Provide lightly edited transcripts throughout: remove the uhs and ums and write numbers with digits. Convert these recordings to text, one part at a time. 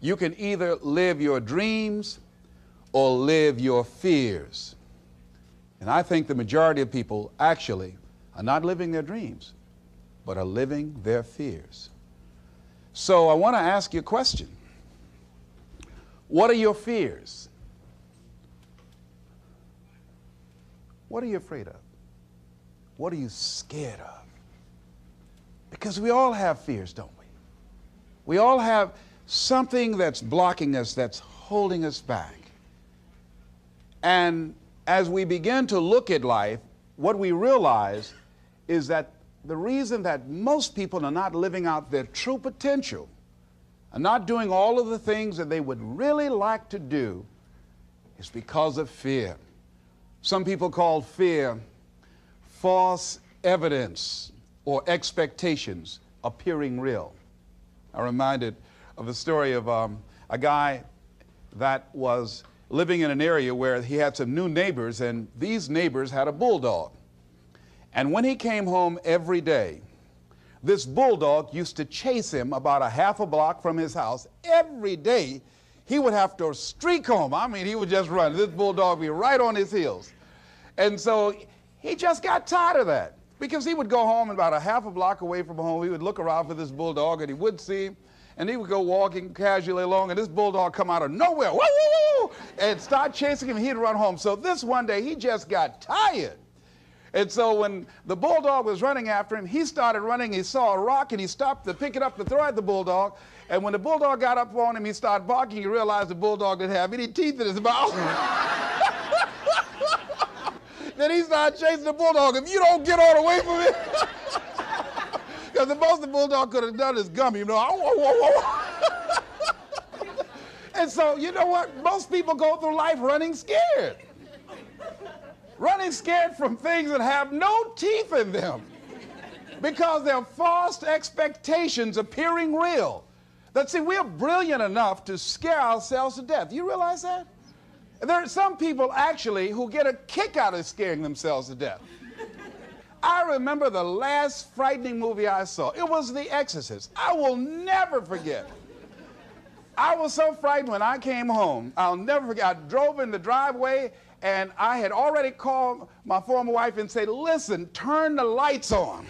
You can either live your dreams or live your fears. And I think the majority of people actually are not living their dreams, but are living their fears. So I want to ask you a question. What are your fears? What are you afraid of? What are you scared of? Because we all have fears, don't we? We all have something that's blocking us, that's holding us back. And as we begin to look at life, what we realize is that the reason that most people are not living out their true potential, are not doing all of the things that they would really like to do, is because of fear. Some people call fear false evidence or expectations appearing real. I'm reminded of the story of a guy that was living in an area where he had some new neighbors, and these neighbors had a bulldog. And when he came home every day, this bulldog used to chase him about a half a block from his house. Every day, he would have to streak home. I mean, he would just run. This bulldog would be right on his heels. And so he just got tired of that, because he would go home about a half a block away from home. He would look around for this bulldog, and he wouldn't see him. And he would go walking casually along, and this bulldog come out of nowhere, woo, woo, woo, and start chasing him. He'd run home. So this one day, he just got tired. And so when the bulldog was running after him, he started running. He saw a rock, and he stopped to pick it up to throw at the bulldog. And when the bulldog got up on him, he started barking. He realized the bulldog didn't have any teeth in his mouth. Then he started chasing the bulldog. If you don't get on away from it, because the most the bulldog could have done is gummy, you know. And so, you know what? Most people go through life running scared. Running scared from things that have no teeth in them, because they're false expectations appearing real. That, see, we're brilliant enough to scare ourselves to death. Do you realize that? There are some people actually who get a kick out of scaring themselves to death. I remember the last frightening movie I saw. It was The Exorcist. I will never forget. I was so frightened when I came home. I'll never forget. I drove in the driveway, and I had already called my former wife and said, listen, turn the lights on.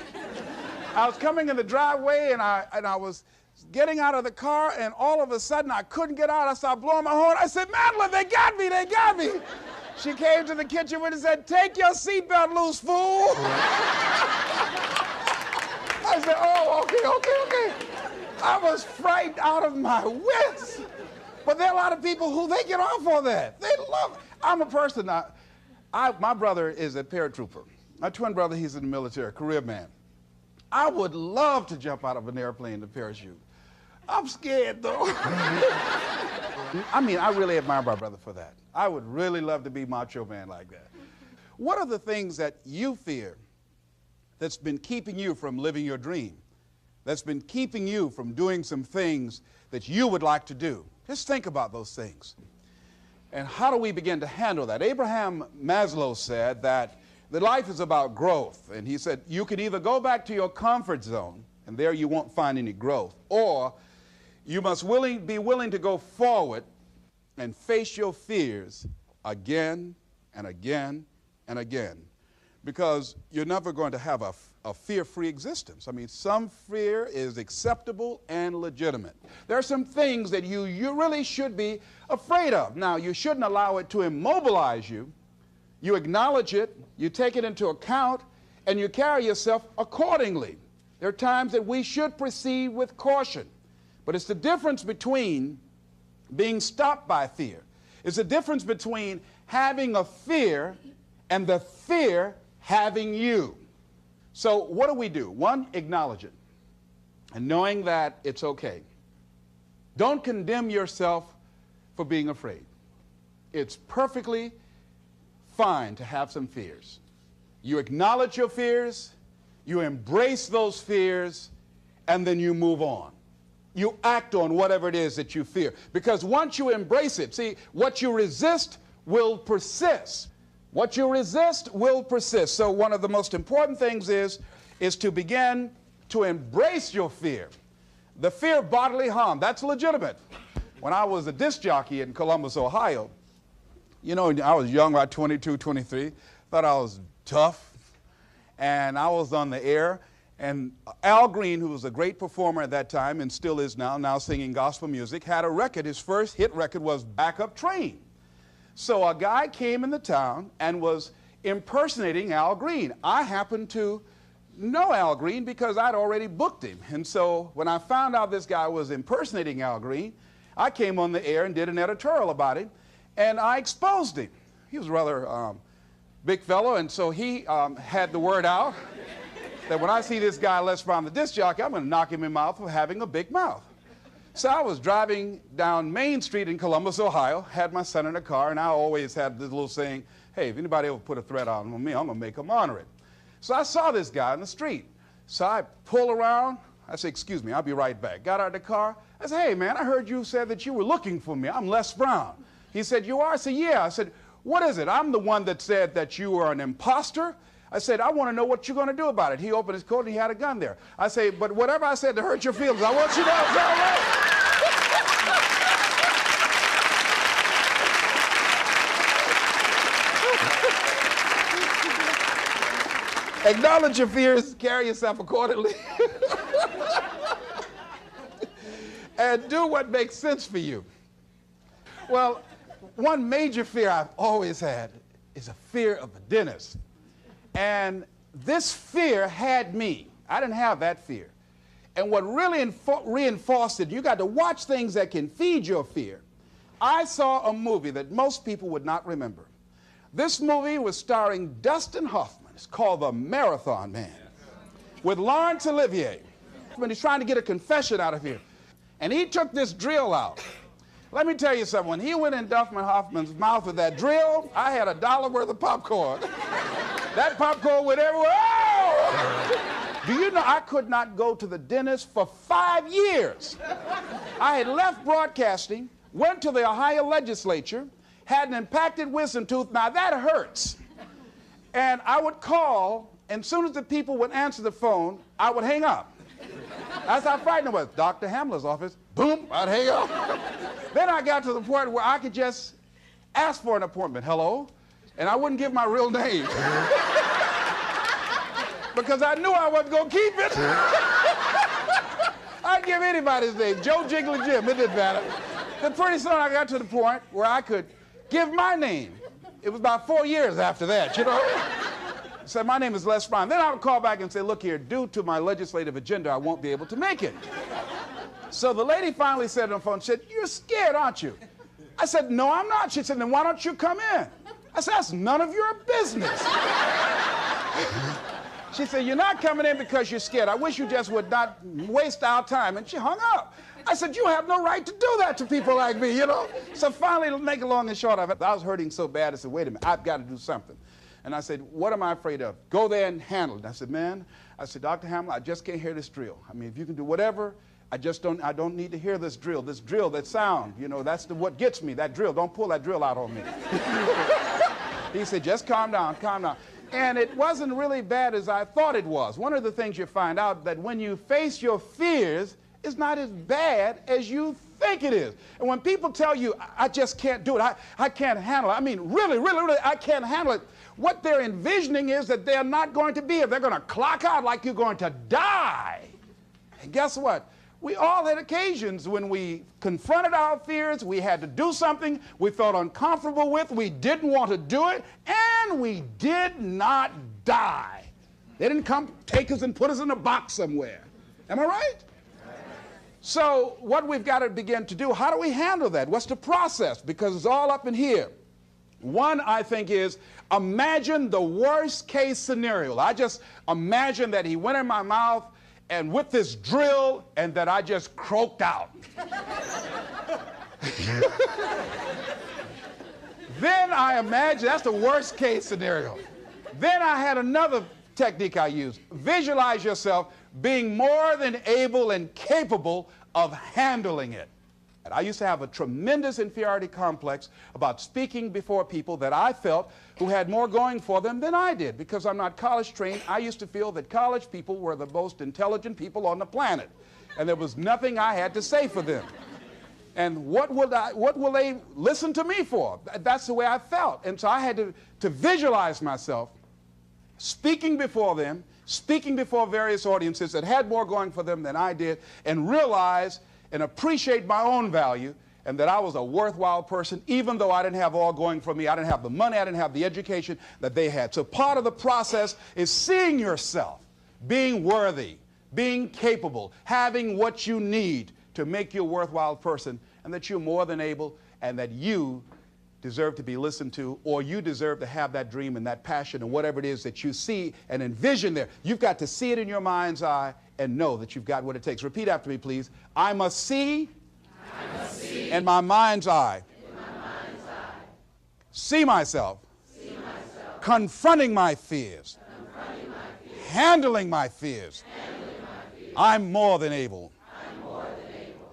I was coming in the driveway, and I was getting out of the car, and all of a sudden I couldn't get out. I started blowing my horn. I said, Madeline, they got me, they got me. She came to the kitchen and said, take your seatbelt loose, fool. I said, oh, okay. I was frightened out of my wits. But there are a lot of people who they get off on that. They love it. I'm a person, my brother is a paratrooper. My twin brother, he's in the military, career man. I would love to jump out of an airplane to parachute. I'm scared, though. I mean, I really admire my brother for that. I would really love to be macho man like that. What are the things that you fear that's been keeping you from living your dream, that's been keeping you from doing some things that you would like to do? Just think about those things. And how do we begin to handle that? Abraham Maslow said that life is about growth. And he said, you can either go back to your comfort zone, and there you won't find any growth, or you must be willing to go forward and face your fears again and again and again, because you're never going to have a fear-free existence. I mean, some fear is acceptable and legitimate. There are some things that you really should be afraid of. Now, you shouldn't allow it to immobilize you. You acknowledge it, you take it into account, and you carry yourself accordingly. There are times that we should proceed with caution. But it's the difference between being stopped by fear. It's the difference between having a fear and the fear having you. So what do? One, acknowledge it, and knowing that it's okay. Don't condemn yourself for being afraid. It's perfectly fine to have some fears. You acknowledge your fears, you embrace those fears, and then you move on. You act on whatever it is that you fear. Because once you embrace it, see, what you resist will persist. What you resist will persist. So one of the most important things is to begin to embrace your fear. The fear of bodily harm, that's legitimate. When I was a disc jockey in Columbus, Ohio, you know, I was young, about 22, 23, thought I was tough, and I was on the air, and Al Green, who was a great performer at that time and still is now singing gospel music, had a record. His first hit record was Back Up Train. So a guy came in the town and was impersonating Al Green. I happened to know Al Green because I'd already booked him. And so when I found out this guy was impersonating Al Green, I came on the air and did an editorial about him, and I exposed him. He was a rather big fellow, and so he had the word out that when I see this guy Les Brown, the disc jockey, I'm going to knock him in the mouth for having a big mouth. So I was driving down Main Street in Columbus, Ohio, had my son in the car, and I always had this little saying, hey, if anybody ever put a threat on me, I'm going to make them honor it. So I saw this guy in the street. So I pull around. I said, excuse me, I'll be right back. Got out of the car. I said, hey, man, I heard you said that you were looking for me. I'm Les Brown. He said, you are? I said, yeah. I said, what is it? I'm the one that said that you are an imposter. I said, I want to know what you're going to do about it. He opened his coat and he had a gun there. I say, but whatever I said to hurt your feelings, I want you to know it's all right. Acknowledge your fears, carry yourself accordingly, and do what makes sense for you. Well, one major fear I've always had is a fear of the dentist. And this fear had me. I didn't have that fear. And what really reinforced it, you got to watch things that can feed your fear. I saw a movie that most people would not remember. This movie was starring Dustin Hoffman. It's called The Marathon Man, with Laurence Olivier. When he's trying to get a confession out of here. And he took this drill out. Let me tell you something. When he went in Dustin Hoffman's mouth with that drill, I had $1 worth of popcorn. That popcorn went everywhere. Oh! Do you know I could not go to the dentist for 5 years? I had left broadcasting, went to the Ohio legislature, had an impacted wisdom tooth. Now that hurts. And I would call, and as soon as the people would answer the phone, I would hang up. That's how frightened I was. Dr. Hamler's office, boom, I'd hang up. Then I got to the point where I could just ask for an appointment. Hello? And I wouldn't give my real name. Because I knew I wasn't going to keep it. I'd give anybody's name, Joe Jiggly Jim, it didn't matter. Then pretty soon I got to the point where I could give my name. It was about 4 years after that, you know. I said, my name is Les Brown. Then I would call back and say, look here, due to my legislative agenda, I won't be able to make it. So the lady finally said on the phone, she said, you're scared, aren't you? I said, no, I'm not. She said, then why don't you come in? I said, that's none of your business. She said, you're not coming in because you're scared. I wish you just would not waste our time. And she hung up. I said, you have no right to do that to people like me, you know? So finally, to make it long and short of it, I was hurting so bad, I said, wait a minute, I've got to do something. And I said, what am I afraid of? Go there and handle it. I said, man, Dr. Hamler, I just can't hear this drill. I mean, if you can do whatever, I don't need to hear this drill, that sound, you know, that's what gets me, that drill. Don't pull that drill out on me. He said, just calm down, calm down. And it wasn't really bad as I thought it was. One of the things you find out that when you face your fears, it's not as bad as you think it is. And when people tell you, I just can't do it, I can't handle it, I mean, really, I can't handle it, what they're envisioning is that they're not going to be here. They're going to clock out like you're going to die. And guess what? We all had occasions when we confronted our fears, we had to do something we felt uncomfortable with, we didn't want to do it, and we did not die. They didn't come take us and put us in a box somewhere. Am I right? So what we've got to begin to do, how do we handle that? What's the process? Because it's all up in here. One, I think, is imagine the worst case scenario. I just imagine that he went in my mouth and with this drill and that I just croaked out. Then I imagine, that's the worst case scenario. Then I had another technique I used. Visualize yourself being more than able and capable of handling it. And I used to have a tremendous inferiority complex about speaking before people that I felt who had more going for them than I did. Because I'm not college trained, I used to feel that college people were the most intelligent people on the planet. And there was nothing I had to say for them. And what will they listen to me for? That's the way I felt. And so I had to visualize myself speaking before them, speaking before various audiences that had more going for them than I did, and realize and appreciate my own value and that I was a worthwhile person, even though I didn't have all going for me. I didn't have the money, I didn't have the education that they had. So part of the process is seeing yourself, being worthy, being capable, having what you need to make you a worthwhile person, and that you're more than able, and that you deserve to be listened to, or you deserve to have that dream and that passion and whatever it is that you see and envision there. You've got to see it in your mind's eye and know that you've got what it takes. Repeat after me, please. I must see in my mind's eye. See myself. Confronting my fears. Handling my fears. I'm more than able.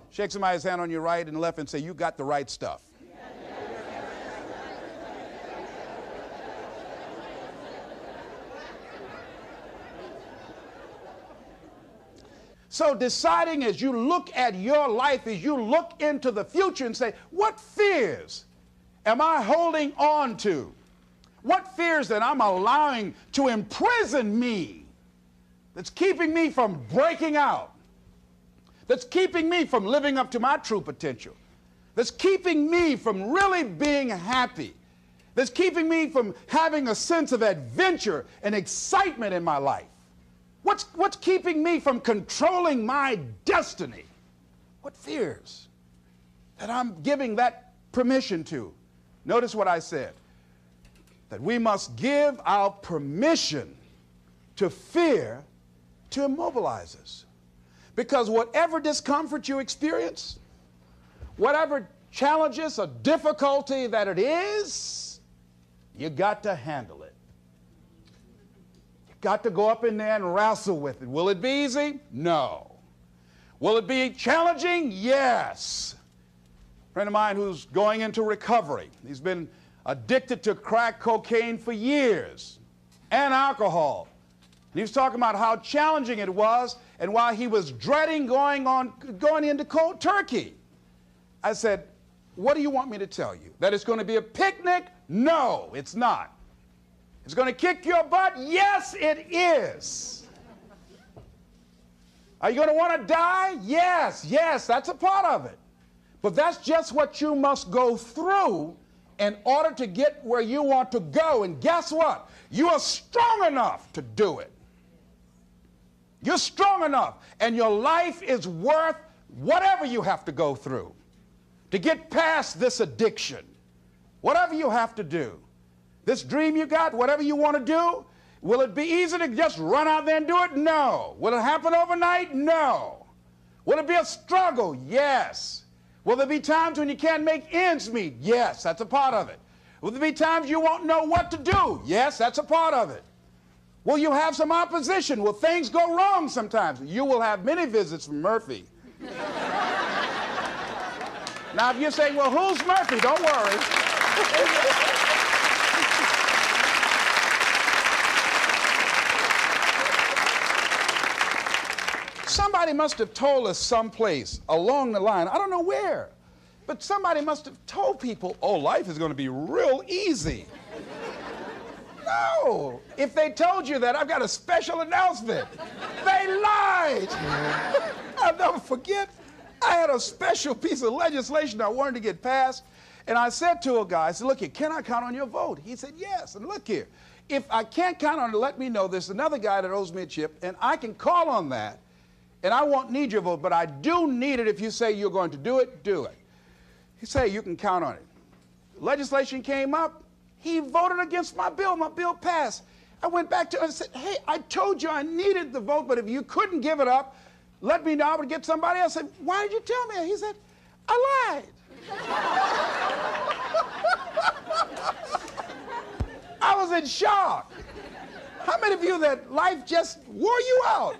Shake somebody's hand on your right and left and say, you got the right stuff. So deciding as you look at your life, as you look into the future and say, what fears am I holding on to? What fears that I'm allowing to imprison me, that's keeping me from breaking out, that's keeping me from living up to my true potential, that's keeping me from really being happy, that's keeping me from having a sense of adventure and excitement in my life? What's keeping me from controlling my destiny? What fears that I'm giving that permission to? Notice what I said, that we must give our permission to fear to immobilize us. Because whatever discomfort you experience, whatever challenges or difficulty that it is, you got to handle it. Got to go up in there and wrestle with it. Will it be easy? No. Will it be challenging? Yes. A friend of mine who's going into recovery. He's been addicted to crack cocaine for years and alcohol. And he was talking about how challenging it was and why he was dreading going into cold turkey. I said, what do you want me to tell you? That it's going to be a picnic? No, it's not. It's going to kick your butt? Yes, it is. Are you going to want to die? Yes, that's a part of it. But that's just what you must go through in order to get where you want to go. And guess what? You are strong enough to do it. You're strong enough, and your life is worth whatever you have to go through to get past this addiction. Whatever you have to do. This dream you got, whatever you want to do, will it be easy to just run out there and do it? No. Will it happen overnight? No. Will it be a struggle? Yes. Will there be times when you can't make ends meet? Yes, that's a part of it. Will there be times you won't know what to do? Yes, that's a part of it. Will you have some opposition? Will things go wrong sometimes? You will have many visits from Murphy. Now, if you're saying, well, who's Murphy? Don't worry. Somebody must have told us someplace along the line, I don't know where, but somebody must have told people, oh, life is going to be real easy. No. If they told you that, I've got a special announcement. They lied. I'll never forget, I had a special piece of legislation I wanted to get passed, and I said to a guy, I said, look here, can I count on your vote? He said, yes. And look here, if I can't count on it, let me know. There's another guy that owes me a chip, and I can call on that. And I won't need your vote, but I do need it. If you say you're going to do it, do it. He said, you can count on it. Legislation came up. He voted against my bill. My bill passed. I went back to him and said, hey, I told you I needed the vote, but if you couldn't give it up, let me know. I would get somebody else. I said, why did you tell me? He said, I lied. I was in shock. How many of you that life just wore you out?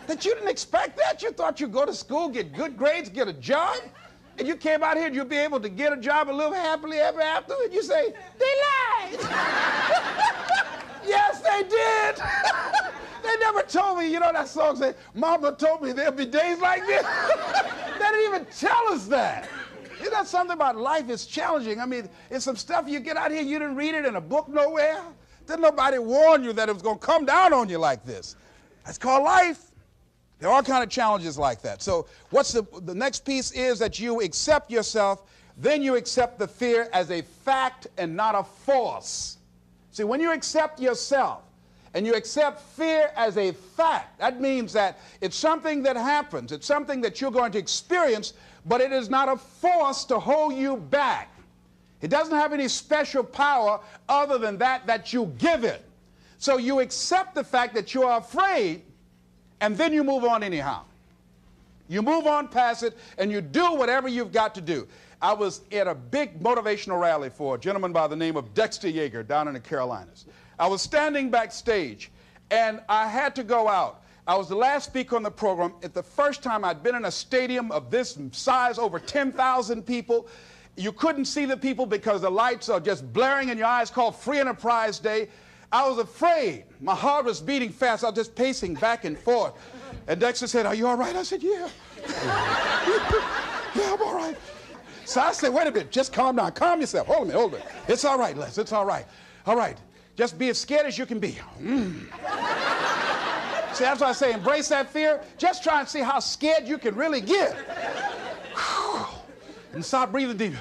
That you didn't expect that? You thought you'd go to school, get good grades, get a job, and you came out here and you'll be able to get a job and live happily ever after, and you say, they lied. Yes, they did. They never told me, you know that song said, Mama told me there'll be days like this. They didn't even tell us that. Isn't that something about life is challenging? I mean, it's some stuff you get out here, you didn't read it in a book nowhere. Didn't nobody warn you that it was going to come down on you like this. That's called life. There are all kinds of challenges like that. So what's the next piece is that you accept yourself, then you accept the fear as a fact and not a force. See, when you accept yourself and you accept fear as a fact, that means that it's something that happens. It's something that you're going to experience, but it is not a force to hold you back. It doesn't have any special power other than that you give it. So you accept the fact that you are afraid, and then you move on anyhow. You move on past it, and you do whatever you've got to do. I was at a big motivational rally for a gentleman by the name of Dexter Yeager down in the Carolinas. I was standing backstage, and I had to go out. I was the last speaker on the program. It's the first time I'd been in a stadium of this size, over 10,000 people. You couldn't see the people because the lights are just blaring in your eyes, called Free Enterprise Day. I was afraid. My heart was beating fast. I was just pacing back and forth. And Dexter said, "Are you all right?" I said, "Yeah." "Yeah, I'm all right." So I said, "Wait a minute, just calm down. Calm yourself. Hold a minute, hold a minute. It's all right, Les. It's all right. All right. Just be as scared as you can be." See, that's why I say embrace that fear. Just try and see how scared you can really get. And start breathing deep.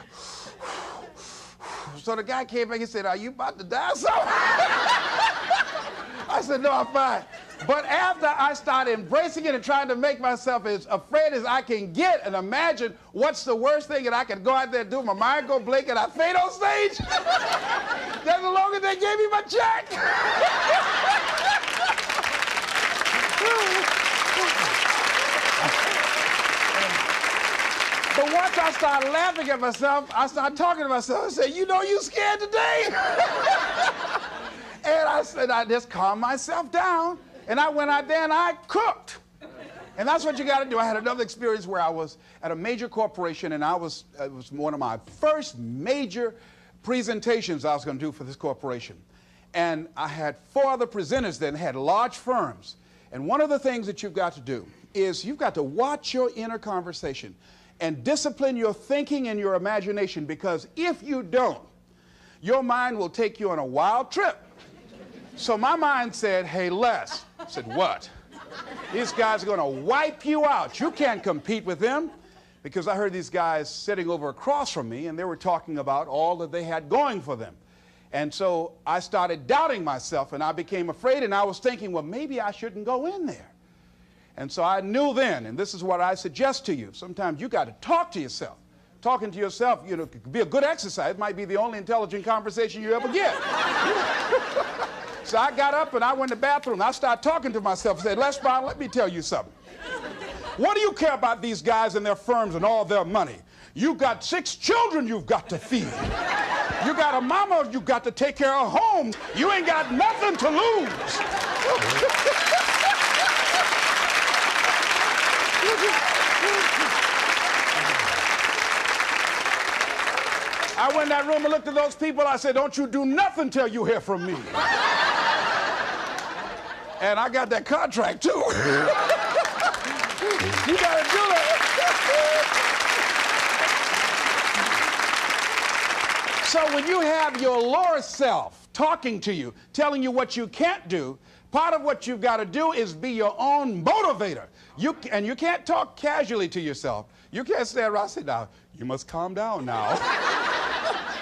So the guy came back, he said, "Are you about to die or something?" I said, "No, I'm fine." But after I started embracing it and trying to make myself as afraid as I can get and imagine what's the worst thing that I could go out there and do, my mind go blink and I faint on stage, that's the longer they gave me my check. But once I started laughing at myself, I started talking to myself. I said, "You know you scared today?" And I said, I just calmed myself down. And I went out there and I cooked. And that's what you got to do. I had another experience where I was at a major corporation, and it was one of my first major presentations I was going to do for this corporation. And I had 4 other presenters that had large firms. And one of the things that you've got to do is you've got to watch your inner conversation and discipline your thinking and your imagination, because if you don't, your mind will take you on a wild trip. So my mind said, "Hey, Les." I said, "What?" "These guys are going to wipe you out. You can't compete with them." Because I heard these guys sitting over across from me, and they were talking about all that they had going for them. And so I started doubting myself, and I became afraid, and I was thinking, well, maybe I shouldn't go in there. And so I knew then, and this is what I suggest to you, sometimes you got to talk to yourself. Talking to yourself, you know, could be a good exercise. It might be the only intelligent conversation you ever get. So I got up and I went to the bathroom. I started talking to myself and said, "Les Brown, let me tell you something. What do you care about these guys and their firms and all their money? You got 6 children you've got to feed. You got a mama you've got to take care of home. You ain't got nothing to lose." I went in that room and looked at those people. I said, "Don't you do nothing till you hear from me." And I got that contract too. You gotta do that. So when you have your lower self talking to you, telling you what you can't do, part of what you've got to do is be your own motivator. And you can't talk casually to yourself. You can't stand around and say, "Now, you must calm down now."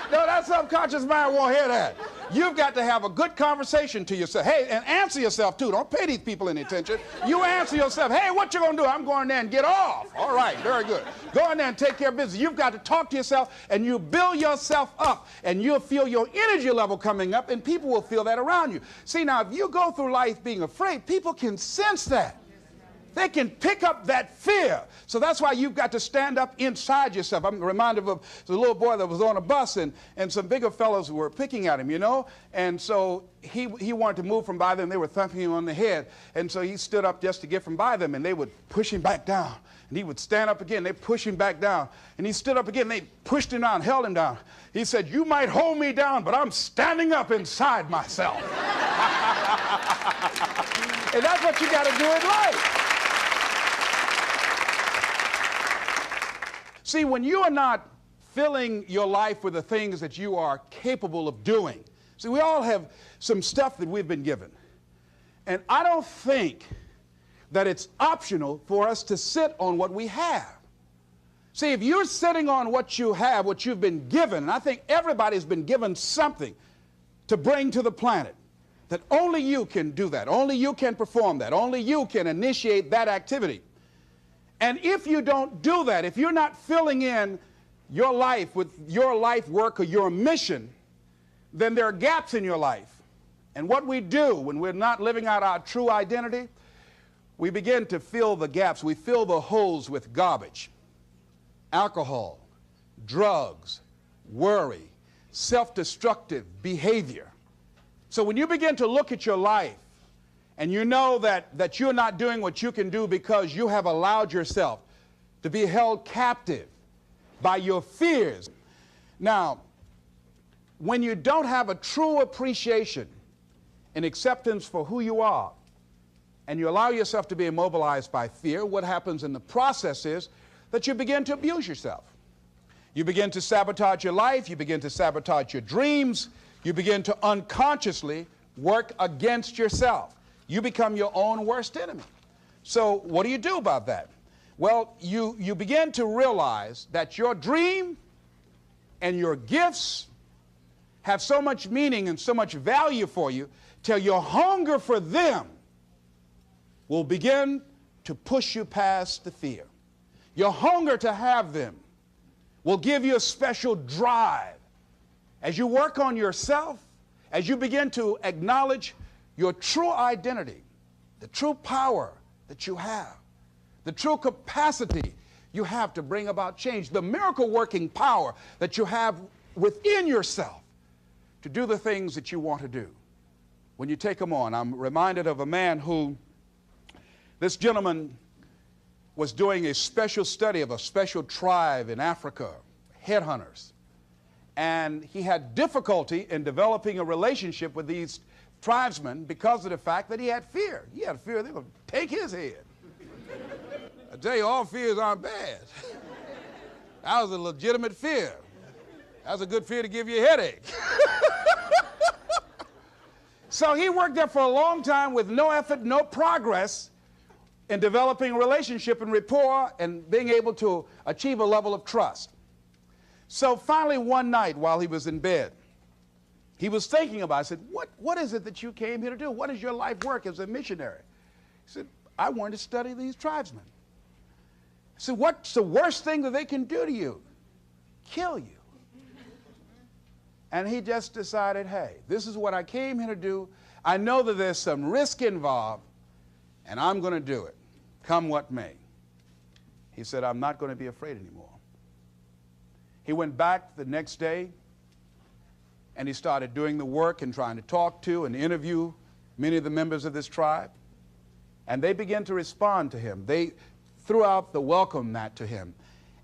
No, that subconscious mind won't hear that. You've got to have a good conversation to yourself. Hey, and answer yourself too. Don't pay these people any attention. You answer yourself. "Hey, what you gonna do?" "I'm going there and get off." "All right, very good. Go in there and take care of business." You've got to talk to yourself, and you build yourself up, and you'll feel your energy level coming up, and people will feel that around you. See, now, if you go through life being afraid, people can sense that. They can pick up that fear. So that's why you've got to stand up inside yourself. I'm reminded of the little boy that was on a bus, and some bigger fellows were picking at him, you know. And so he wanted to move from by them. They were thumping him on the head. And so he stood up just to get from by them, and they would push him back down. And he would stand up again. They push him back down. And he stood up again. They pushed him down, held him down. He said, "You might hold me down, but I'm standing up inside myself." And that's what you got to do in life. See, when you are not filling your life with the things that you are capable of doing. See, we all have some stuff that we've been given. And I don't think that it's optional for us to sit on what we have. See, if you're sitting on what you have, what you've been given, and I think everybody's been given something to bring to the planet, that only you can do that, only you can perform that, only you can initiate that activity. And if you don't do that, if you're not filling in your life with your life work or your mission, then there are gaps in your life. And what we do when we're not living out our true identity, we begin to fill the gaps. We fill the holes with garbage, alcohol, drugs, worry, self-destructive behavior. So when you begin to look at your life and you know that you're not doing what you can do because you have allowed yourself to be held captive by your fears. Now, when you don't have a true appreciation and acceptance for who you are, and you allow yourself to be immobilized by fear, what happens in the process is that you begin to abuse yourself. You begin to sabotage your life, you begin to sabotage your dreams, you begin to unconsciously work against yourself. You become your own worst enemy. So what do you do about that? Well, you begin to realize that your dream and your gifts have so much meaning and so much value for you till your hunger for them will begin to push you past the fear. Your hunger to have them will give you a special drive. As you work on yourself, as you begin to acknowledge your true identity, the true power that you have, the true capacity you have to bring about change, the miracle-working power that you have within yourself to do the things that you want to do. When you take them on, I'm reminded of a man who, this gentleman was doing a special study of a special tribe in Africa, headhunters. And he had difficulty in developing a relationship with these tribesmen because of the fact that he had fear. He had fear they were going to take his head. I tell you, all fears aren't bad. That was a legitimate fear. That was a good fear to give you a headache. So he worked there for a long time with no effort, no progress in developing a relationship and rapport and being able to achieve a level of trust. So finally one night while he was in bed, he was thinking about it. I said, what is it that you came here to do? What is your life work as a missionary? He said, I wanted to study these tribesmen. I said, what's the worst thing that they can do to you? Kill you. And he just decided, hey, this is what I came here to do. I know that there's some risk involved, and I'm going to do it, come what may. He said, I'm not going to be afraid anymore. He went back the next day, and he started doing the work and trying to talk to and interview many of the members of this tribe. And they began to respond to him. They threw out the welcome mat to him.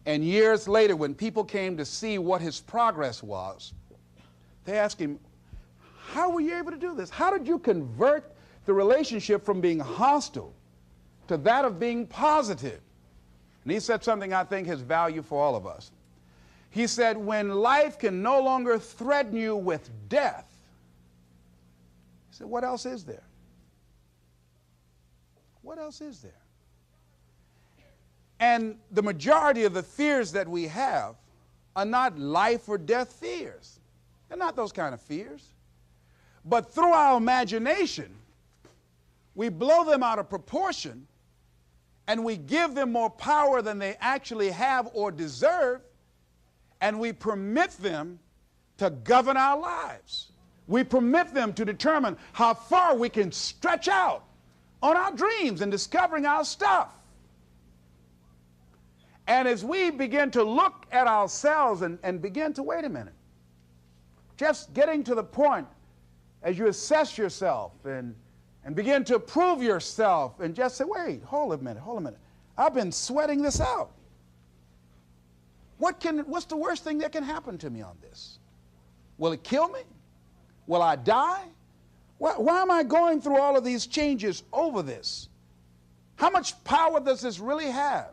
And years later, when people came to see what his progress was, they asked him, how were you able to do this? How did you convert the relationship from being hostile to that of being positive? And he said something I think has value for all of us. He said, when life can no longer threaten you with death, he said, what else is there? What else is there? And the majority of the fears that we have are not life or death fears. They're not those kind of fears. But through our imagination, we blow them out of proportion and we give them more power than they actually have or deserve, and we permit them to govern our lives. We permit them to determine how far we can stretch out on our dreams and discovering our stuff. And as we begin to look at ourselves and begin to, wait a minute, just getting to the point as you assess yourself and begin to prove yourself and just say, wait, hold a minute. I've been sweating this out. What's the worst thing that can happen to me on this? Will it kill me? Will I die? Why am I going through all of these changes over this? How much power does this really have?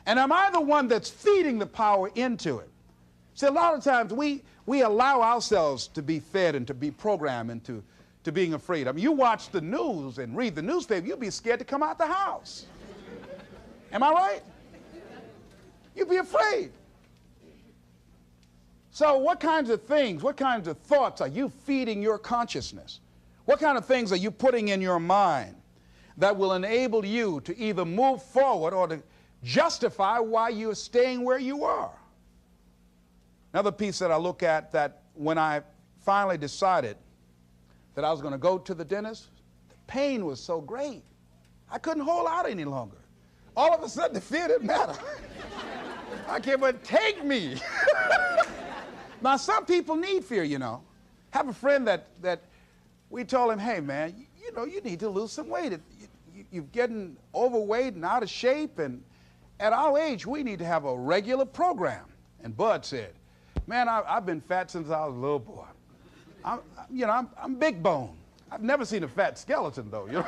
And am I the one that's feeding the power into it? See, a lot of times we allow ourselves to be fed and to be programmed into being afraid. I mean, you watch the news and read the newspaper, you'll be scared to come out the house. Am I right? You'd be afraid. So what kinds of things, what kinds of thoughts are you feeding your consciousness? What kind of things are you putting in your mind that will enable you to either move forward or to justify why you're staying where you are? Another piece that I look at, that when I finally decided that I was going to go to the dentist, the pain was so great. I couldn't hold out any longer. All of a sudden, the fear didn't matter. I can't but take me. Now, some people need fear, you know. I have a friend that we told him, hey, man, you know, you need to lose some weight. You're getting overweight and out of shape, and at our age, we need to have a regular program. And Bud said, man, I've been fat since I was a little boy. I'm big bone. I've never seen a fat skeleton, though, you know.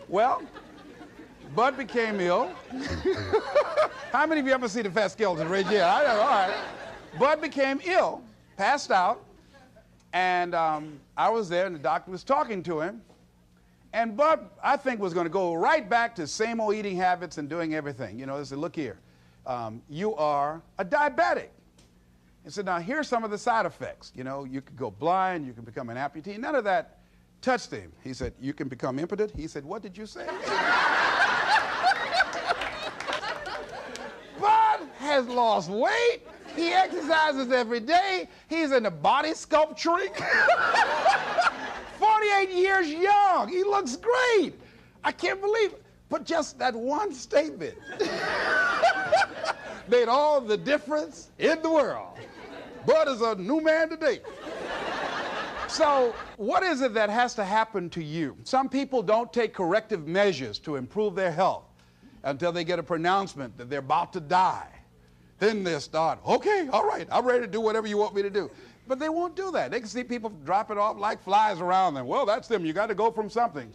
Well, Bud became ill. How many of you ever seen a fat skeleton? Raise your hand. I know, all right. Bud became ill, passed out, and I was there, and the doctor was talking to him. And Bud, I think, was going to go right back to same old eating habits and doing everything. You know, they said, look here, you are a diabetic. He said, now, here's some of the side effects. You know, you could go blind, you can become an amputee. None of that touched him. He said, you can become impotent. He said, what did you say? Bud has lost weight. He exercises every day. He's into body sculpturing. 48 years young. He looks great. I can't believe it. But just that one statement made all the difference in the world. Bud is a new man today. So what is it that has to happen to you? Some people don't take corrective measures to improve their health until they get a pronouncement that they're about to die. Then they'll start, okay, all right, I'm ready to do whatever you want me to do. But they won't do that. They can see people drop it off like flies around them. Well, that's them. You got to go from something.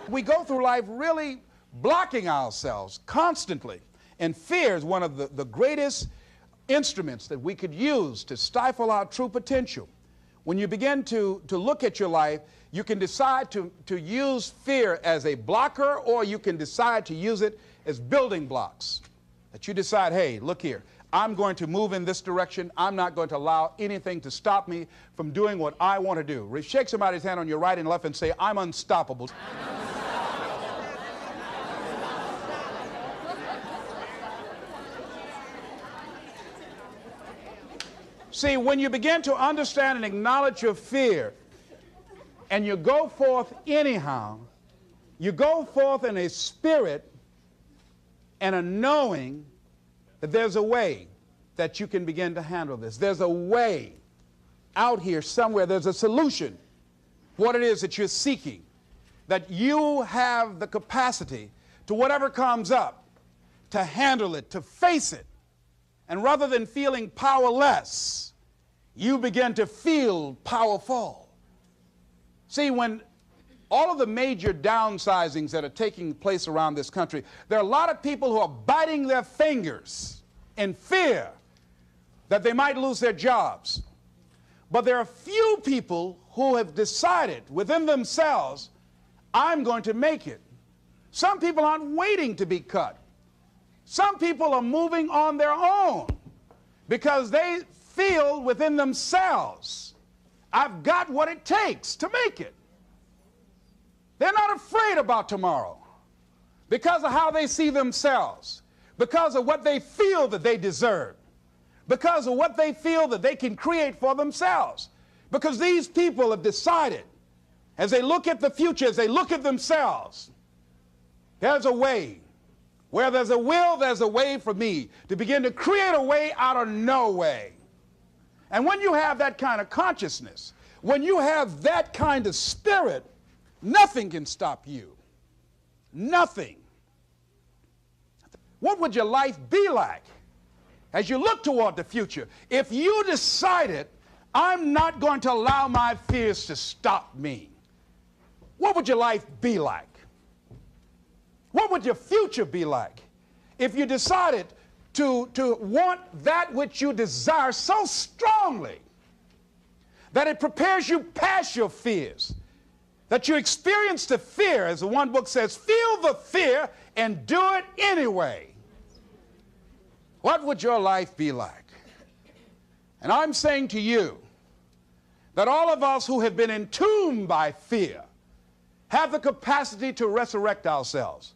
We go through life really blocking ourselves constantly. And fear is one of the greatest instruments that we could use to stifle our true potential. When you begin to look at your life, you can decide to use fear as a blocker, or you can decide to use it as building blocks. That you decide, hey, look here, I'm going to move in this direction. I'm not going to allow anything to stop me from doing what I want to do. Shake somebody's hand on your right and left and say, I'm unstoppable. See, when you begin to understand and acknowledge your fear, and you go forth anyhow, you go forth in a spirit and a knowing that there's a way that you can begin to handle this. There's a way out here somewhere. There's a solution. What it is that you're seeking, that you have the capacity to whatever comes up, to handle it, to face it. And rather than feeling powerless, you begin to feel powerful. See, when all of the major downsizings that are taking place around this country, there are a lot of people who are biting their fingers in fear that they might lose their jobs. But there are few people who have decided within themselves, I'm going to make it. Some people aren't waiting to be cut. Some people are moving on their own because they feel within themselves, I've got what it takes to make it. They're not afraid about tomorrow because of how they see themselves, because of what they feel that they deserve, because of what they feel that they can create for themselves. Because these people have decided, as they look at the future, as they look at themselves, there's a way. Where there's a will, there's a way for me to begin to create a way out of no way. And when you have that kind of consciousness, when you have that kind of spirit, nothing can stop you. Nothing. What would your life be like as you look toward the future if you decided, I'm not going to allow my fears to stop me? What would your life be like? What would your future be like if you decided to want that which you desire so strongly that it prepares you past your fears, that you experience the fear, as the one book says, feel the fear and do it anyway? What would your life be like? And I'm saying to you that all of us who have been entombed by fear have the capacity to resurrect ourselves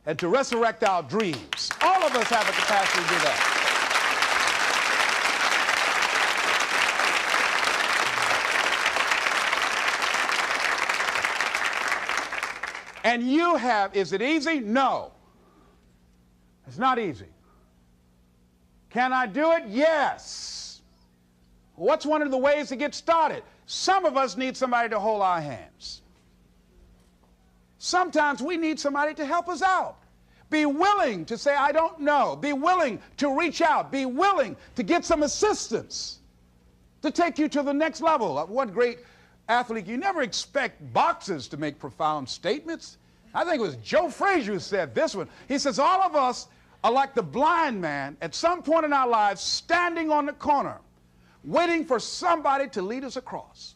and to resurrect our dreams. All of us have the capacity to do that. And you have, is it easy? No. It's not easy. Can I do it? Yes. What's one of the ways to get started? Some of us need somebody to hold our hands. Sometimes we need somebody to help us out. Be willing to say, I don't know. Be willing to reach out. Be willing to get some assistance to take you to the next level. One great athlete, you never expect boxers to make profound statements. I think it was Joe Frazier who said this one. He says, all of us are like the blind man at some point in our lives standing on the corner waiting for somebody to lead us across.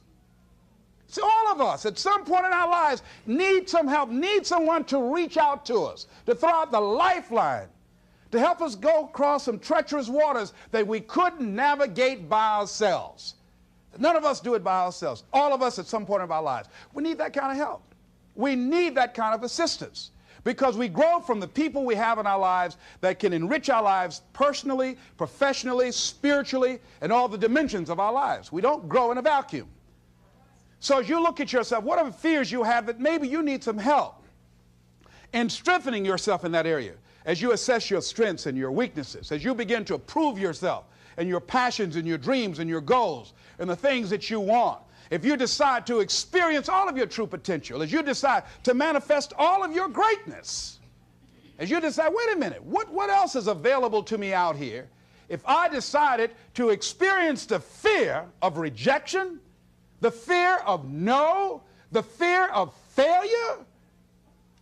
So all of us at some point in our lives need some help, need someone to reach out to us, to throw out the lifeline, to help us go across some treacherous waters that we couldn't navigate by ourselves. None of us do it by ourselves. All of us at some point in our lives. We need that kind of help. We need that kind of assistance because we grow from the people we have in our lives that can enrich our lives personally, professionally, spiritually, and all the dimensions of our lives. We don't grow in a vacuum. So as you look at yourself, what are the fears you have that maybe you need some help in strengthening yourself in that area? As you assess your strengths and your weaknesses, as you begin to approve yourself and your passions and your dreams and your goals and the things that you want, if you decide to experience all of your true potential, as you decide to manifest all of your greatness, as you decide, wait a minute, what else is available to me out here if I decided to experience the fear of rejection, the fear of no, the fear of failure,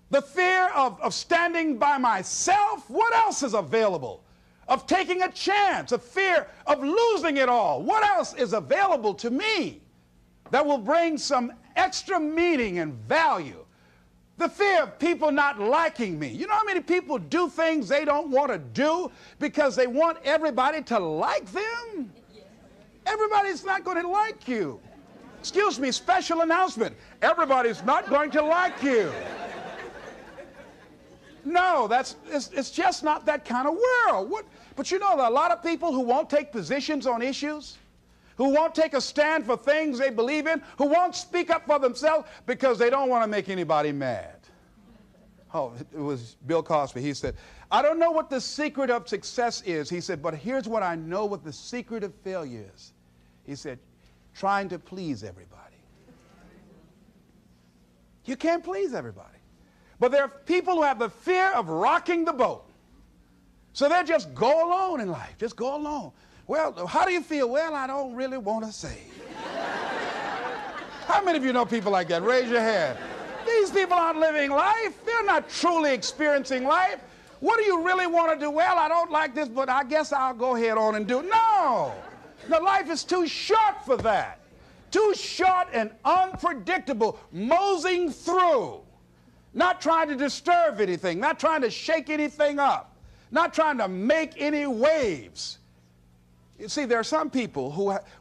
the fear of standing by myself? What else is available? Of taking a chance, a fear of losing it all. What else is available to me that will bring some extra meaning and value? The fear of people not liking me. You know how many people do things they don't want to do because they want everybody to like them? Everybody's not going to like you. Excuse me, special announcement. Everybody's not going to like you. No, it's just not that kind of world. But you know, there are a lot of people who won't take positions on issues, who won't take a stand for things they believe in, who won't speak up for themselves because they don't want to make anybody mad. Oh, it was Bill Cosby. He said, I don't know what the secret of success is. He said, but here's what I know what the secret of failure is. He said, trying to please everybody. You can't please everybody. But there are people who have the fear of rocking the boat. So they just go alone in life, just go alone. Well, how do you feel? Well, I don't really want to say. How many of you know people like that? Raise your hand. These people aren't living life. They're not truly experiencing life. What do you really want to do? Well, I don't like this, but I guess I'll go ahead on and do it. No. No, life is too short for that. Too short and unpredictable, moseying through. Not trying to disturb anything, not trying to shake anything up, not trying to make any waves. You see, there are some people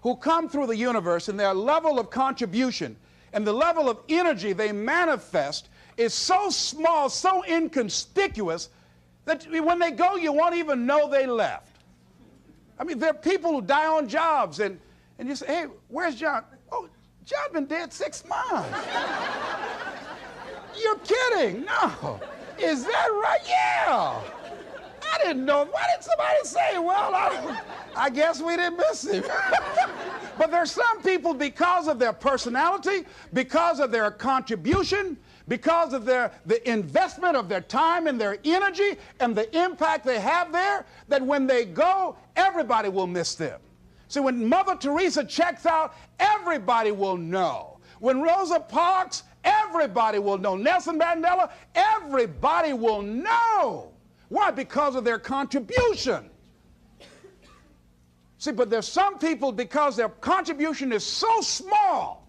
who come through the universe and their level of contribution and the level of energy they manifest is so small, so inconspicuous, that when they go, you won't even know they left. I mean, there are people who die on jobs, and you say, hey, where's John? Oh, John's been dead 6 months. You're kidding. No. Is that right? Yeah. I didn't know. Why didn't somebody say, well, I guess we didn't miss him. But there's some people, because of their personality, because of their contribution, because of the investment of their time and their energy and the impact they have there, that when they go, everybody will miss them. See, when Mother Teresa checks out, everybody will know. When Rosa Parks, Everybody will know. Nelson Mandela, everybody will know. Why? Because of their contribution. See, but there's some people, because their contribution is so small,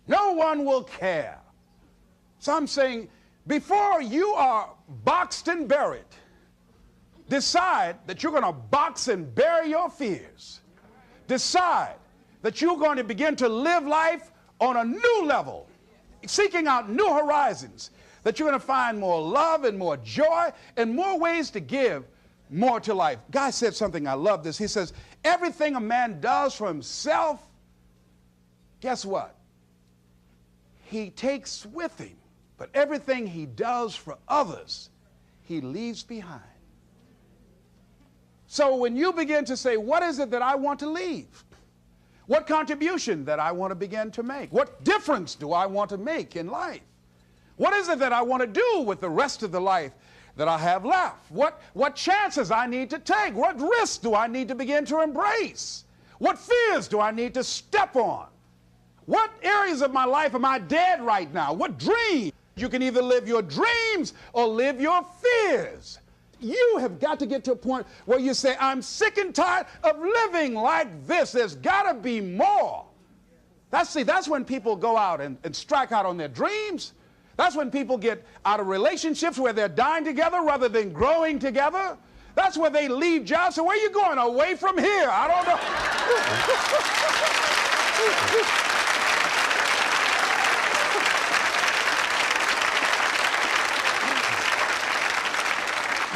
no one will care. So I'm saying, before you are boxed and buried, decide that you're going to box and bury your fears. Decide that you're going to begin to live life on a new level, seeking out new horizons, that you're going to find more love and more joy and more ways to give more to life. Guy said something, I love this. He says, everything a man does for himself, guess what? He takes with him. But everything he does for others, he leaves behind. So when you begin to say, what is it that I want to leave? What contribution that I want to begin to make? What difference do I want to make in life? What is it that I want to do with the rest of the life that I have left? What chances I need to take? What risks do I need to begin to embrace? What fears do I need to step on? What areas of my life am I dead right now? What dreams? You can either live your dreams or live your fears. You have got to get to a point where you say, I'm sick and tired of living like this. There's got to be more. That's when people go out and strike out on their dreams. That's when people get out of relationships where they're dying together rather than growing together. That's where they leave jobs. So where are you going? Away from here? I don't know.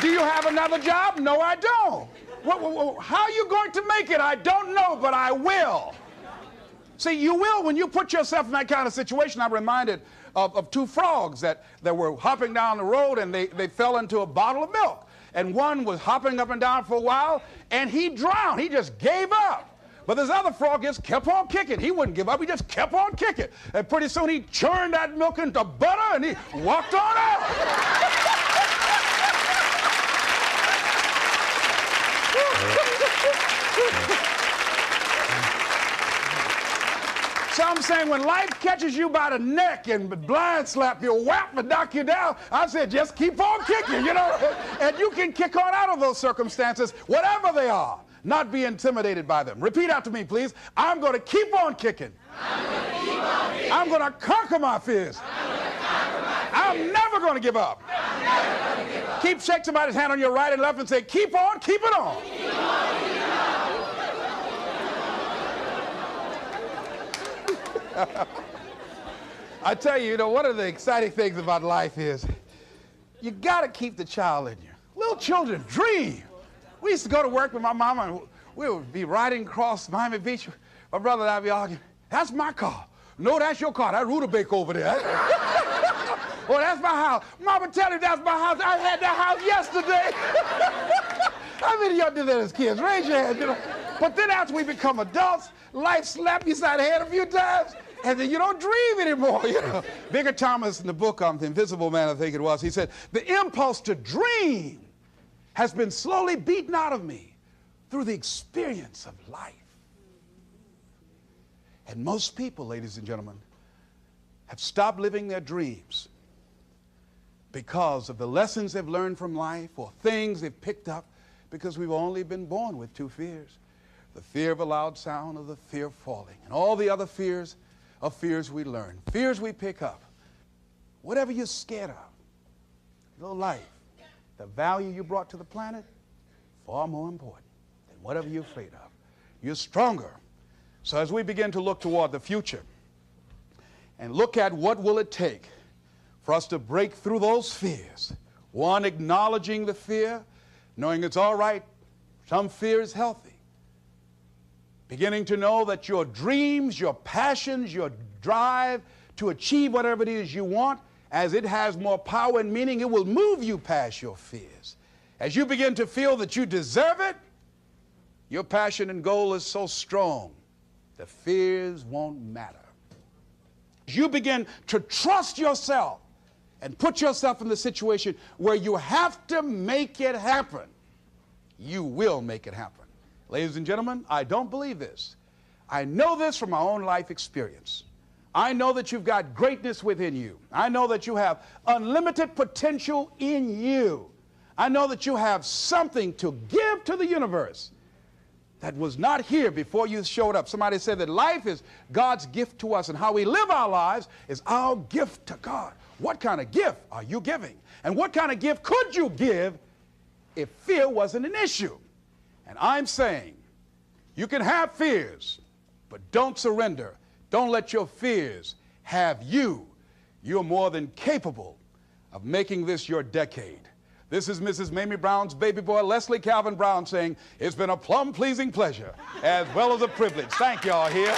Do you have another job? No, I don't. How are you going to make it? I don't know, but I will. See, you will when you put yourself in that kind of situation. I'm reminded of two frogs that were hopping down the road, and they fell into a bottle of milk. And one was hopping up and down for a while, and he drowned. He just gave up. But this other frog just kept on kicking. He wouldn't give up. He just kept on kicking. And pretty soon he churned that milk into butter, and he walked on out. So I'm saying, when life catches you by the neck and blind slap you, whap and knock you down, I said, just keep on kicking, you know. And you can kick on out of those circumstances, whatever they are, not be intimidated by them. Repeat after me, please. I'm going to keep on kicking. I'm going to conquer my fears. I'm never going to give up. Shake somebody's hand on your right and left and say, keep on, keep it on. Keep on, keep it on. I tell you, one of the exciting things about life is you got to keep the child in you. Little children dream. We used to go to work with my mama, and we would be riding across Miami Beach. My brother and I would be arguing, that's my car. No, that's your car. That Rutabaga over there. Well, that's my house. Mama, tell him that's my house. I had that house yesterday. How many of y'all did that as kids? Raise your hand. But then after we become adults, life slaps you side the head a few times, and then you don't dream anymore. Bigger Thomas in the book, The Invisible Man, I think it was, he said, the impulse to dream has been slowly beaten out of me through the experience of life. And most people, ladies and gentlemen, have stopped living their dreams because of the lessons they've learned from life or things they've picked up, because we've only been born with two fears: the fear of a loud sound or the fear of falling. And all the other fears are fears we learn, fears we pick up. Whatever you're scared of, your life, the value you brought to the planet, far more important than whatever you're afraid of. You're stronger. So as we begin to look toward the future and look at what will it take for us to break through those fears, one, acknowledging the fear, knowing it's all right, some fear is healthy. Beginning to know that your dreams, your passions, your drive to achieve whatever it is you want, as it has more power and meaning, it will move you past your fears. As you begin to feel that you deserve it, your passion and goal is so strong, the fears won't matter. As you begin to trust yourself and put yourself in the situation where you have to make it happen, you will make it happen. Ladies and gentlemen, I don't believe this. I know this from my own life experience. I know that you've got greatness within you. I know that you have unlimited potential in you. I know that you have something to give to the universe that was not here before you showed up. Somebody said that life is God's gift to us, and how we live our lives is our gift to God. What kind of gift are you giving? And what kind of gift could you give if fear wasn't an issue? And I'm saying you can have fears, but don't surrender. Don't let your fears have you. You're more than capable of making this your decade. This is Mrs. Mamie Brown's baby boy, Leslie Calvin Brown, saying, it's been a plumb pleasing pleasure as well as a privilege. Thank y'all here.